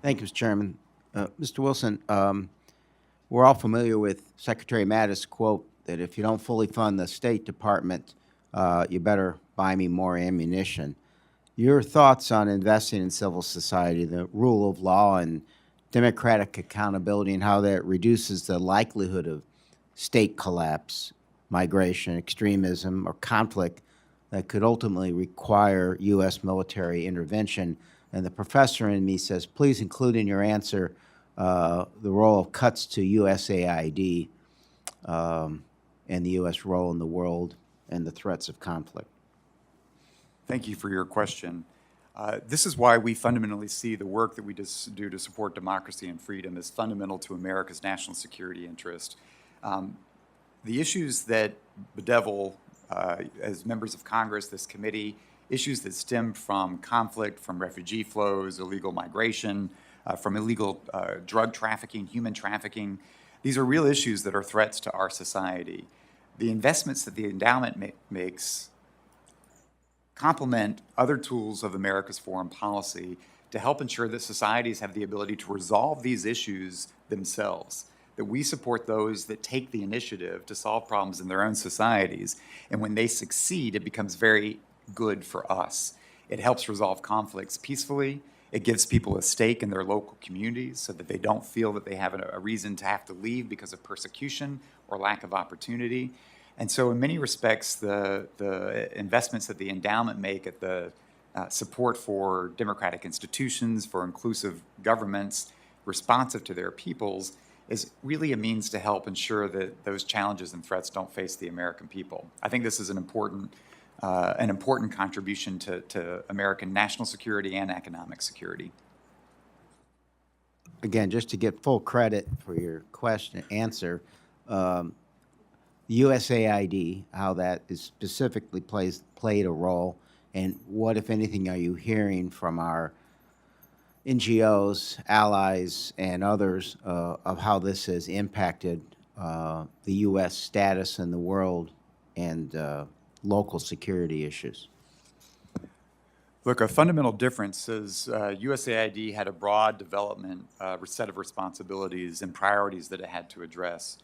Thank you, Mr. Chairman. Mr. Wilson, we're all familiar with Secretary Mattis' quote that if you don't fully fund the State Department, you better buy me more ammunition. Your thoughts on investing in civil society, the rule of law, and democratic accountability, and how that reduces the likelihood of state collapse, migration, extremism, or conflict that could ultimately require U.S. military intervention. And the professor in me says, please include in your answer the role of cuts to USAID and the U.S. role in the world and the threats of conflict. Thank you for your question. This is why we fundamentally see the work that we do to support democracy and freedom as fundamental to America's national security interest. The issues that bedevil, as members of Congress, this committee, issues that stem from conflict, from refugee flows, illegal migration, from illegal drug trafficking, human trafficking, these are real issues that are threats to our society. The investments that the endowment makes complement other tools of America's foreign policy to help ensure that societies have the ability to resolve these issues themselves, that we support those that take the initiative to solve problems in their own societies. And when they succeed, it becomes very good for us. It helps resolve conflicts peacefully. It gives people a stake in their local communities so that they don't feel that they have a reason to have to leave because of persecution or lack of opportunity. And so in many respects, the investments that the endowment make at the support for democratic institutions, for inclusive governments, responsive to their peoples, is really a means to help ensure that those challenges and threats don't face the American people. I think this is an important contribution to American national security and economic security. Again, just to get full credit for your answer, USAID, how that is specifically played a role, and what, if anything, are you hearing from our NGOs, allies, and others of how this has impacted the U.S. status in the world and local security issues? Look, a fundamental difference is USAID had a broad development set of responsibilities and priorities that it had to address.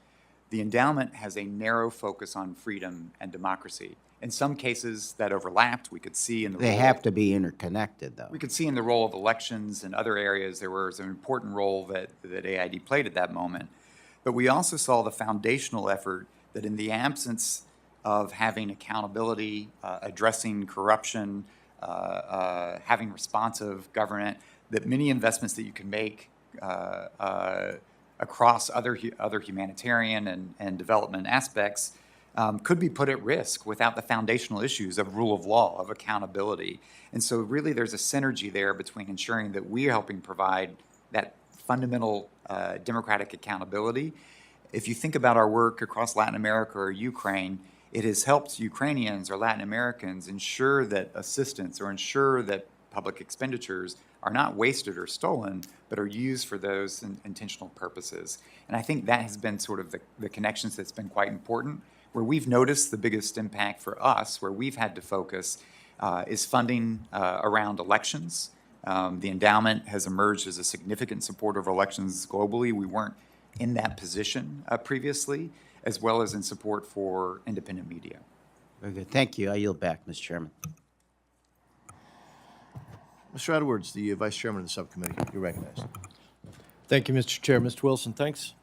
The endowment has a narrow focus on freedom and democracy. In some cases that overlapped, we could see in the They have to be interconnected, though. We could see in the role of elections and other areas there was an important role that AID played at that moment. But we also saw the foundational effort that in the absence of having accountability, addressing corruption, having responsive government, that many investments that you can make across other humanitarian and development aspects could be put at risk without the foundational issues of rule of law, of accountability. And so really there's a synergy there between ensuring that we are helping provide that fundamental democratic accountability. If you think about our work across Latin America or Ukraine, it has helped Ukrainians or Latin Americans ensure that assistance or ensure that public expenditures are not wasted or stolen, but are used for those intentional purposes. And I think that has been sort of the connections that's been quite important. Where we've noticed the biggest impact for us, where we've had to focus, is funding around elections. The endowment has emerged as a significant supporter of elections globally. We weren't in that position previously, as well as in support for independent media. Very good. Thank you. I yield back, Mr. Chairman. Mr. Edwards, the Vice Chairman of the Subcommittee, you're recognized. Thank you, Mr. Chair. Mr. Wilson, thanks